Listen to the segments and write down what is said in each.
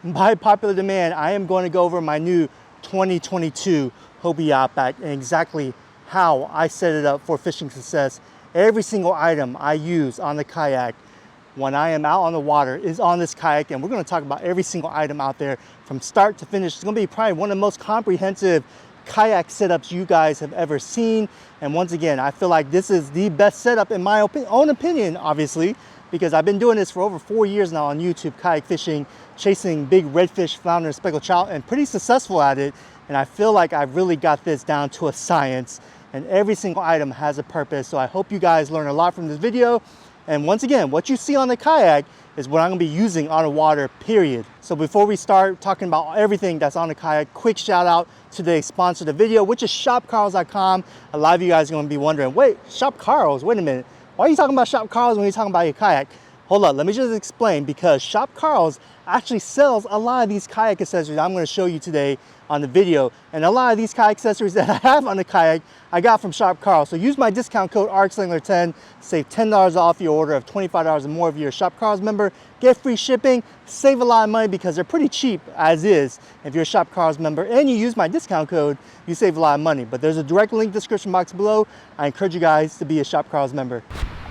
by popular demand, I am going to go over my new 2022 Hobie Outback and exactly how I set it up for fishing success. Every single item I use on the kayak when I am out on the water is on this kayak, and we're going to talk about every single item out there from start to finish. It's going to be probably one of the most comprehensive kayak setups you guys have ever seen. And once again, I feel like this is the best setup in my own opinion, obviously, because I've been doing this for over 4 years now on YouTube, kayak fishing, chasing big redfish, flounder, and speckled trout, and pretty successful at it. And I feel like I've really got this down to a science, and every single item has a purpose. So I hope you guys learn a lot from this video. And once again, what you see on the kayak is what I'm gonna be using on the water, period. So before we start talking about everything that's on the kayak, quick shout out to the sponsor of the video, which is shopkarls.com. A lot of you guys are gonna be wondering, wait, Shop Karls, wait a minute. Why are you talking about Shop Karls when you're talking about your kayak? Hold up, let me just explain, because Shop Karls actually sells a lot of these kayak accessories I'm going to show you today on the video. And a lot of these kayak accessories that I have on the kayak, I got from Shop Karls. So use my discount code ARCSLINGLER10, save $10 off your order of $25 or more if you're a Shop Karls member. Get free shipping, save a lot of money because they're pretty cheap as is. If you're a Shop Karls member and you use my discount code, you save a lot of money. But there's a direct link in the description box below. I encourage you guys to be a Shop Karls member.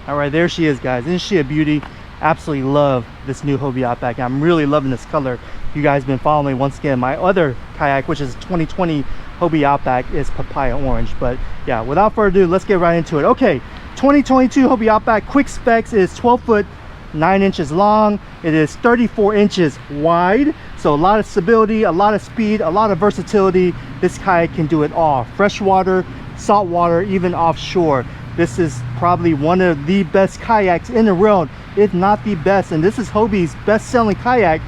All right, there she is, guys. Isn't she a beauty? Absolutely love this new Hobie Outback. I'm really loving this color. You guys been following me. Once again, my other kayak, which is 2020 Hobie Outback, is papaya orange. But yeah, without further ado, let's get right into it. Okay, 2022 Hobie Outback quick specs is 12 foot 9 inches long. It is 34 inches wide, so a lot of stability, a lot of speed, a lot of versatility. This kayak can do it all: freshwater, saltwater, even offshore. This is probably one of the best kayaks in the world, if not the best. And this is Hobie's best-selling kayak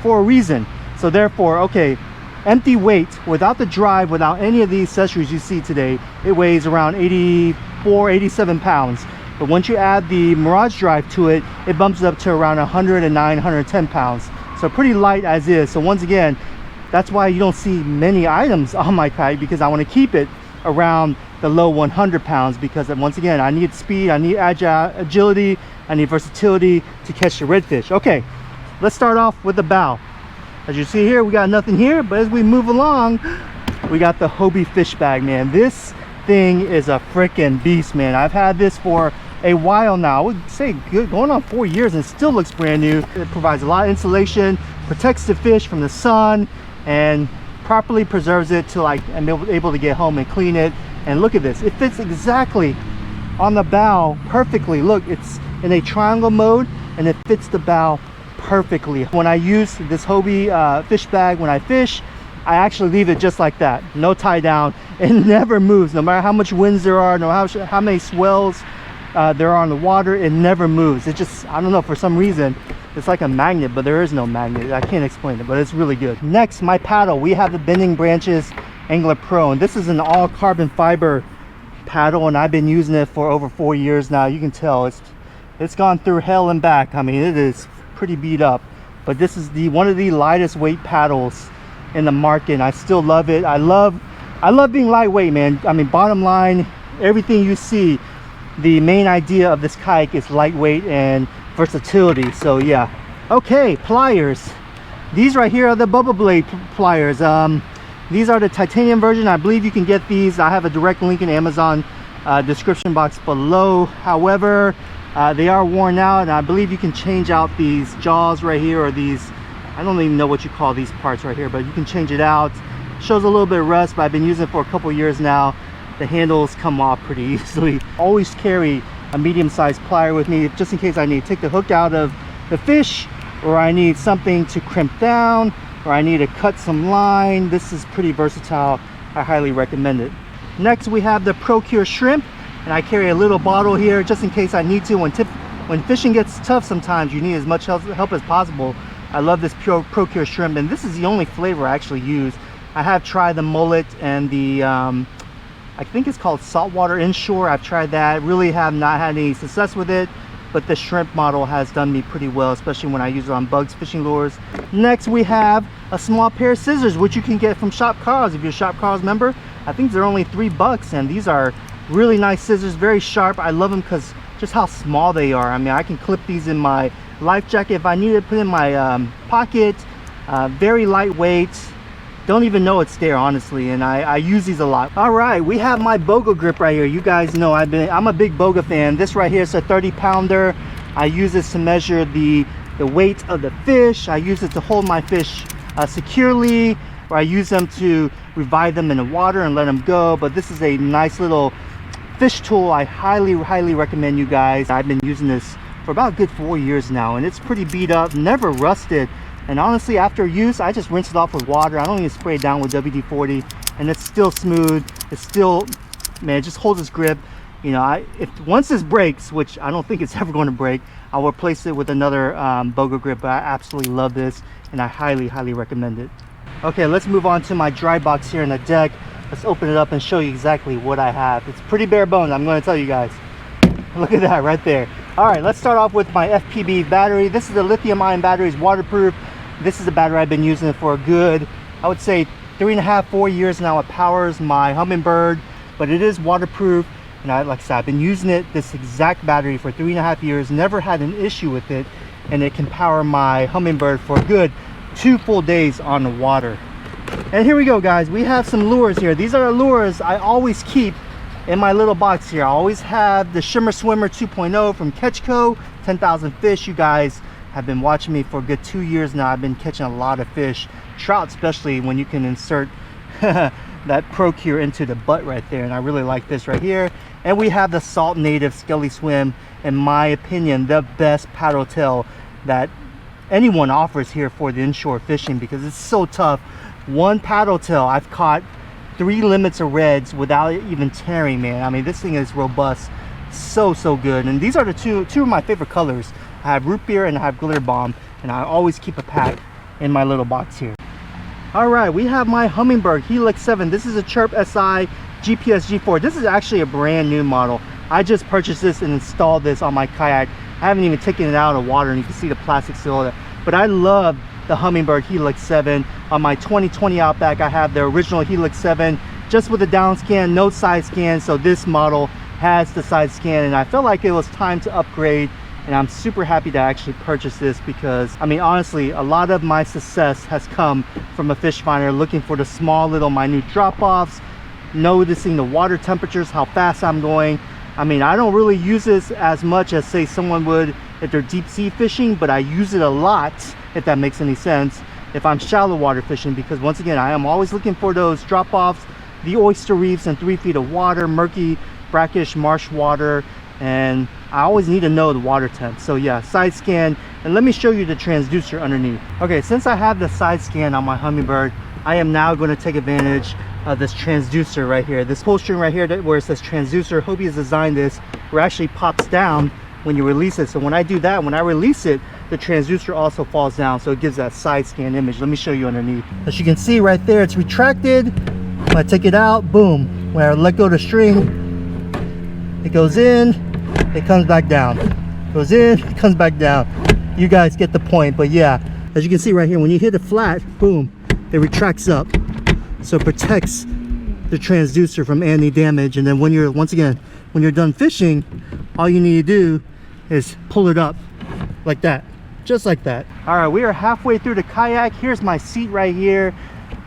for a reason. So therefore, okay, empty weight, without the drive, without any of the accessories you see today, it weighs around 84, 87 pounds. But once you add the Mirage drive to it, it bumps it up to around 109, 110 pounds. So pretty light as is. So once again, that's why you don't see many items on my kayak, because I want to keep it around the low 100 pounds, because once again, I need speed, I need agility, I need versatility to catch the redfish. Okay, let's start off with the bow. As you see here, we got nothing here, but as we move along, we got the Hobie fish bag, man. This thing is a freaking beast, man. I've had this for a while now. I would say good, going on 4 years, and it still looks brand new. It provides a lot of insulation, protects the fish from the sun, and properly preserves it till I am able to get home and clean it. And look at this, it fits exactly on the bow perfectly. Look, it's in a triangle mode and it fits the bow perfectly. When I use this Hobie fish bag, when I fish, I actually leave it just like that, no tie down. It never moves, no matter how much winds there are, no matter how many swells there are on the water, it never moves. It just, I don't know, for some reason it's like a magnet, but there is no magnet. I can't explain it, but it's really good. Next, my paddle. We have the Bending Branches Angler Pro, and this is an all carbon fiber paddle, and I've been using it for over 4 years now. You can tell it's gone through hell and back. I mean, it is pretty beat up, but this is one of the lightest weight paddles in the market, and I still love it. I love being lightweight, man. I mean, bottom line, everything you see, the main idea of this kayak is lightweight and versatility. So yeah. Okay, pliers. These right here are the Bubble Blade pliers. These are the titanium version. I believe you can get these. I have a direct link in Amazon description box below. However, they are worn out, and I believe you can change out these jaws right here, or these, I don't even know what you call these parts right here, but you can change it out. Shows a little bit of rust, but I've been using it for a couple years now. The handles come off pretty easily. Always carry a medium-sized plier with me, just in case I need to take the hook out of the fish, or I need something to crimp down, or I need to cut some line. This is pretty versatile. I highly recommend it. Next, we have the Procure shrimp, and I carry a little bottle here just in case I need to. When fishing gets tough, sometimes you need as much help as possible. I love this Procure shrimp, and this is the only flavor I actually use. I have tried the mullet and the I think it's called saltwater inshore. I've tried that, really have not had any success with it, but the shrimp model has done me pretty well, especially when I use it on bugs fishing lures. Next, we have a small pair of scissors, which you can get from Shop Karls. If you're a Shop Karls member, I think they're only $3, and these are really nice scissors, very sharp. I love them because just how small they are. I mean, I can clip these in my life jacket if I need to, put in my pocket. Very lightweight. Don't even know it's there, honestly, and I use these a lot. All right, we have my Boga grip right here. You guys know I'm a big Boga fan. This right here is a 30-pounder. I use this to measure the weight of the fish. I use it to hold my fish securely, or I use them to revive them in the water and let them go. But this is a nice little fish tool. I highly recommend you guys. I've been using this for about a good 4 years now, and it's pretty beat up, never rusted. And honestly, after use, I just rinse it off with water. I don't even spray it down with WD-40, and it's still smooth. It's still, man, it just holds its grip. You know, once this breaks, which I don't think it's ever going to break, I'll replace it with another Boga grip. But I absolutely love this, and I highly recommend it. Okay, let's move on to my dry box here in the deck. Let's open it up and show you exactly what I have. It's pretty bare bones, I'm going to tell you guys. Look at that right there. All right, let's start off with my FPB battery. This is a lithium-ion battery. It's waterproof. This is a battery I've been using for a good, I would say 3.5 to 4 years now. It powers my Humminbird, but it is waterproof. And like I said, I've been using this exact battery for 3.5 years, never had an issue with it, and it can power my Humminbird for a good 2 full days on the water. And here we go, guys. We have some lures here. These are the lures I always keep in my little box here. I always have the Shimmer Swimmer 2.0 from Catchco, 10,000 fish. You guys have been watching me for a good 2 years now. I've been catching a lot of fish, trout especially, when you can insert that Procure into the butt right there. And I really like this right here. And we have the Salt Native Skelly Swim, in my opinion, the best paddle tail that anyone offers here for the inshore fishing, because it's so tough. One paddle tail, I've caught 3 limits of reds without it even tearing, man. I mean, this thing is robust, so good. And these are the two of my favorite colors. I have root beer and I have glitter bomb, and I always keep a pack in my little box here. All right, we have my Humminbird Helix 7. This is a Chirp SI GPS G4. This is actually a brand new model. I just purchased this and installed this on my kayak. I haven't even taken it out of the water, and you can see the plastic seal. But I love the Humminbird Helix 7. On my 2020 Outback, I have the original Helix 7 just with a down scan, no side scan. So this model has the side scan, and I felt like it was time to upgrade. And I'm super happy to actually purchase this, because I mean, honestly, a lot of my success has come from a fish finder looking for the small little minute drop-offs, noticing the water temperatures, how fast I'm going. I mean, I don't really use this as much as say someone would if they're deep sea fishing, but I use it a lot, if that makes any sense, if I'm shallow water fishing, because once again, I am always looking for those drop-offs, the oyster reefs in 3 feet of water, murky, brackish marsh water, and I always need to know the water temp. So yeah, side scan. And let me show you the transducer underneath. Okay, since I have the side scan on my Humminbird, I am now going to take advantage of this transducer right here. This pull string right here where it says transducer, Hobie has designed this where it actually pops down when you release it. So when I do that, when I release it, the transducer also falls down, so it gives that side scan image. Let me show you underneath. As you can see right there, it's retracted. When I take it out, boom. When I let go of the string, it goes in, it comes back down. Goes in, it comes back down. You guys get the point. But yeah, as you can see right here, when you hit it flat, boom, it retracts up. So it protects the transducer from any damage. And then when you're, once again, when you're done fishing, all you need to do is pull it up like that, just like that. All right, we are halfway through the kayak. Here's my seat right here.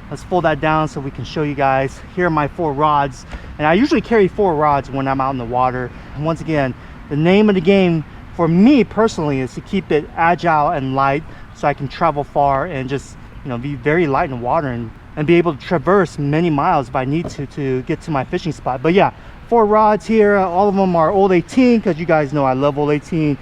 Let's fold that down so we can show you guys. Here are my 4 rods. And I usually carry 4 rods when I'm out in the water. And once again, the name of the game for me personally is to keep it agile and light, so I can travel far and just, you know, be very light in the water and be able to traverse many miles if I need to get to my fishing spot. But yeah, 4 rods here. All of them are Old 18, because you guys know I love Old 18.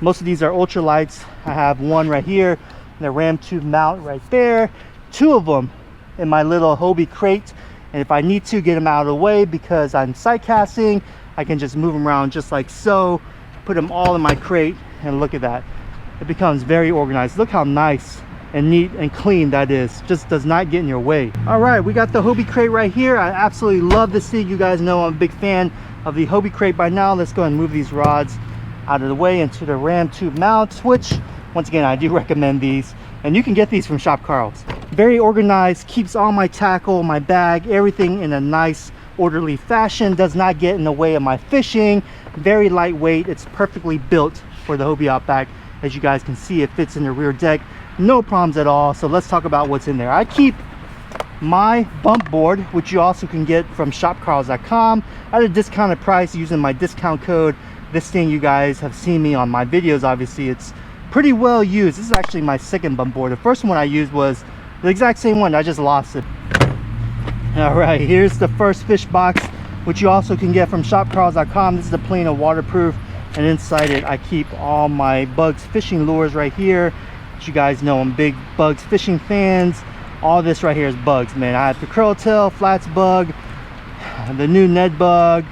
Most of these are ultralights. I have one right here, the ram tube mount right there. 2 of them in my little Hobie crate, and if I need to get them out of the way because I'm sight casting, I can just move them around just like so, put them all in my crate, and look at that. It becomes very organized. Look how nice and neat and clean that is. Just does not get in your way. All right, we got the Hobie crate right here. I absolutely love this thing. You guys know I'm a big fan of the Hobie crate by now. Let's go and move these rods out of the way into the ram tube mount, which once again, I do recommend these, and you can get these from Shop Karl's. Very organized, keeps all my tackle, my bag, everything in a nice orderly fashion, does not get in the way of my fishing. Very lightweight. It's perfectly built for the Hobie Outback. As you guys can see, it fits in the rear deck. no problems at all. So let's talk about what's in there. I keep my bump board, which you also can get from shopkarls.com at a discounted price using my discount code. This thing, you guys have seen me on my videos, obviously it's pretty well used. This is actually my second bump board. The first one I used was the exact same one, I just lost it. All right, here's the first fish box, which you also can get from shopkarls.com. This is the plain and waterproof, and inside it I keep all my Bugs fishing lures right here. As you guys know, I'm big Bugs fishing fans. All this right here is Bugs, man. I have the curltail, flats bug, the new Ned bug,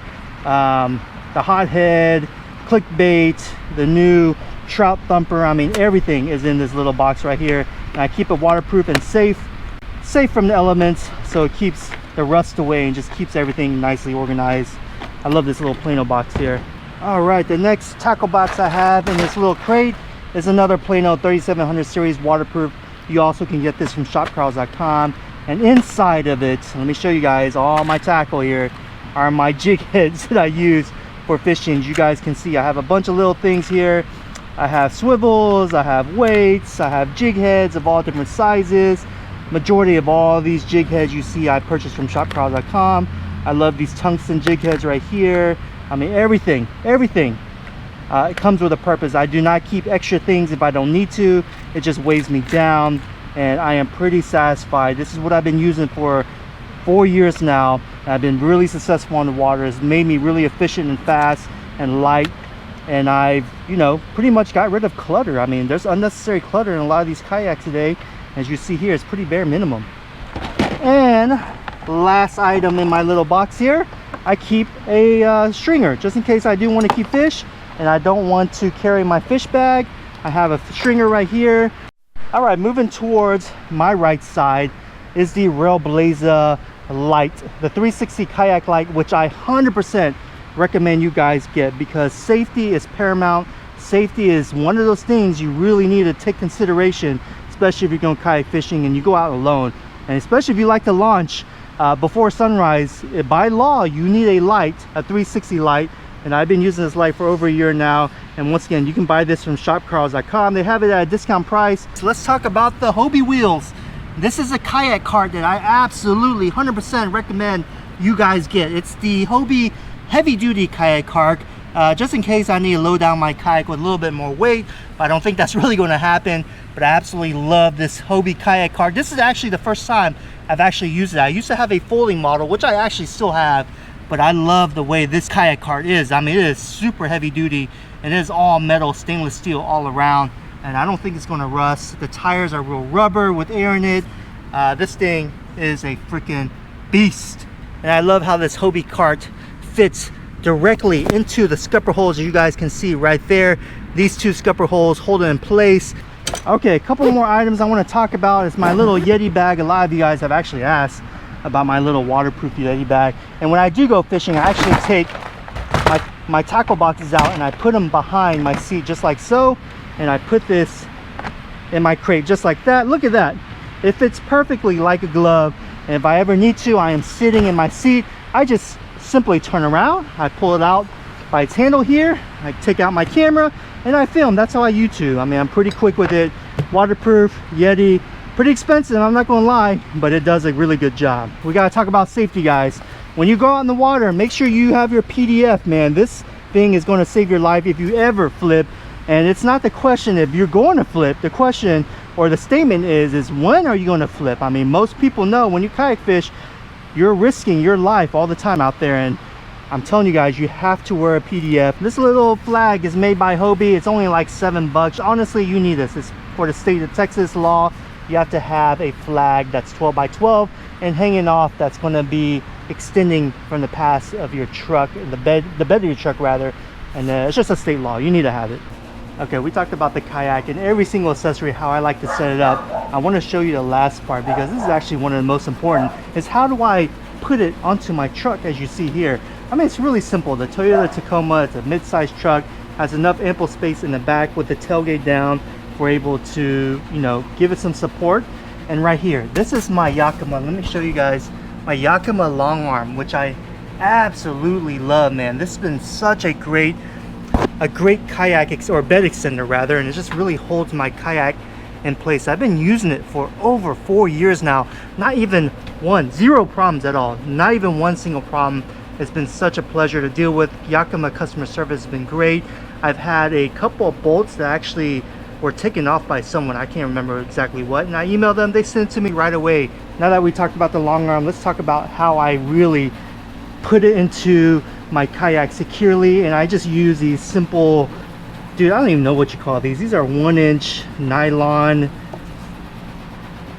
the hothead, clickbait, the new trout thumper. I mean, everything is in this little box right here. And I keep it waterproof and safe from the elements, so it keeps the rust away and just keeps everything nicely organized. I love this little Plano box here. All right, the next tackle box I have in this little crate is another Plano 3700 series waterproof. You also can get this from shopkarls.com, and inside of it, let me show you guys, all my tackle here are my jig heads that I use for fishing. As you guys can see, I have a bunch of little things here. I have swivels, I have weights, I have jig heads of all different sizes. Majority of all these jig heads you see I purchased from shopkarls.com. I love these tungsten jig heads right here. I mean, everything it comes with a purpose. I do not keep extra things if I don't need to. It just weighs me down, and I am pretty satisfied. This is what I've been using for 4 years now. I've been really successful on the water. It's made me really efficient and fast and light, and I've, you know, pretty much got rid of clutter. I mean, there's unnecessary clutter in a lot of these kayaks today. As you see here, it's pretty bare minimum. And last item in my little box here, I keep a stringer, just in case I do want to keep fish and I don't want to carry my fish bag. I have a stringer right here. All right, moving towards my right side is the Railblaza Light, the 360 kayak light, which I 100% recommend you guys get, because safety is paramount. Safety is one of those things you really need to take consideration, especially if you're going kayak fishing and you go out alone, and especially if you like to launch before sunrise. By law, you need a light, a 360 light, and I've been using this light for over a year now. And once again, you can buy this from shopkarls.com. They have it at a discount price. So let's talk about the Hobie wheels. This is a kayak cart that I absolutely 100% recommend you guys get. It's the Hobie heavy duty kayak cart, just in case I need to load down my kayak with a little bit more weight, but I don't think that's really going to happen. But I absolutely love this Hobie kayak cart. This is actually the first time I've actually used it. I used to have a folding model, which I actually still have, but I love the way this kayak cart is. I mean, it is super heavy duty, and it is all metal, stainless steel all around, and I don't think it's going to rust. The tires are real rubber with air in it. This thing is a freaking beast, and I love how this Hobie cart fits directly into the scupper holes. You guys can see right there, these two scupper holes hold it in place. Okay, a couple more items I want to talk about is my little Yeti bag. A lot of you guys have actually asked about my little waterproof Yeti bag, and when I do go fishing, I actually take my tackle boxes out and I put them behind my seat just like so, and I put this in my crate just like that. Look at that, it fits perfectly like a glove, and if I ever need to, I am sitting in my seat, I just simply turn around, I pull it out by its handle here, I take out my camera and I film. That's how I YouTube. I mean, I'm pretty quick with it. Waterproof Yeti, pretty expensive, I'm not gonna lie, but it does a really good job. We gotta talk about safety, guys. When you go out in the water, make sure you have your PDF, man. This thing is going to save your life if you ever flip. And it's not the question if you're going to flip. The question, or the statement is when are you going to flip? I mean, most people know when you kayak fish, you're risking your life all the time out there, and I'm telling you guys, you have to wear a PDF. This little flag is made by Hobie. It's only like $7. Honestly, you need this. It's for the state of Texas law. You have to have a flag that's 12 by 12 and hanging off, that's going to be extending from the pass of your truck, the bed of your truck rather, and it's just a state law. You need to have it. Okay, we talked about the kayak and every single accessory, how I like to set it up. I want to show you the last part, because this is actually one of the most important, is how do I put it onto my truck. As you see here, I mean, it's really simple. The Toyota Tacoma, it's a mid-sized truck, has enough ample space in the back with the tailgate down. We're able to, you know, give it some support. And right here, this is my Yakima. Let me show you guys my Yakima long arm, which I absolutely love, man. This has been such a great kayak or bed extender rather, and it just really holds my kayak in place. I've been using it for over 4 years now. Not even zero problems at all. Not even one single problem. It's been such a pleasure to deal with. Yakima customer service has been great. I've had a couple of bolts that actually were taken off by someone. I can't remember exactly what. And I emailed them. They sent it to me right away. Now that we talked about the long arm, let's talk about how I really put it into my kayak securely. And I just use these simple, dude, I don't even know what you call these. These are 1-inch nylon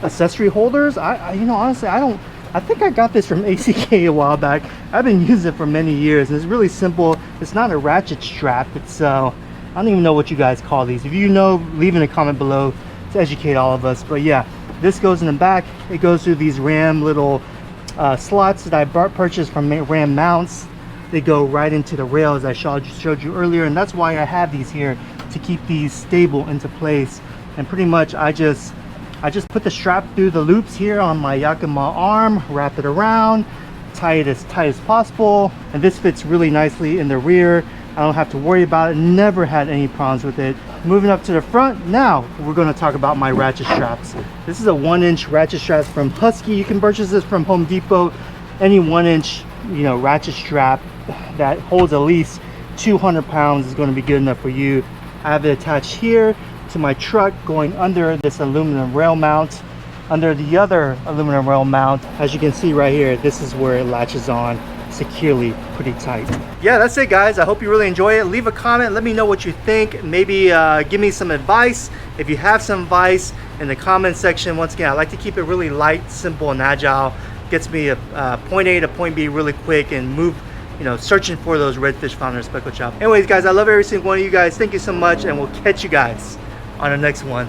accessory holders. You know, honestly, I think I got this from ACK a while back. I've been using it for many years, and it's really simple. It's not a ratchet strap. It's I don't even know what you guys call these. If you know, leave in a comment below to educate all of us. But yeah, this goes in the back. It goes through these Ram little slots that I purchased from Ram Mounts. They go right into the rails I showed you earlier, and that's why I have these here, to keep these stable into place. And pretty much I just put the strap through the loops here on my Yakima arm, wrap it around, tie it as tight as possible, and this fits really nicely in the rear. I don't have to worry about it. Never had any problems with it. Moving up to the front, now we're going to talk about my ratchet straps. This is a 1-inch ratchet straps from Husky. You can purchase this from Home Depot. Any 1-inch, you know, ratchet strap that holds at least 200 pounds is going to be good enough for you. I have it attached here to my truck, going under this aluminum rail mount, under the other aluminum rail mount. As you can see right here, this is where it latches on securely, pretty tight. Yeah, that's it guys. I hope you really enjoy it. Leave a comment, let me know what you think. Maybe give me some advice. If you have some advice in the comment section. Once again, I like to keep it really light, simple, and agile. Gets me a point A to point B really quick, and move, you know, searching for those redfish found in a speckled trout. Anyways guys, I love every single one of you guys. Thank you so much, and we'll catch you guys on the next one.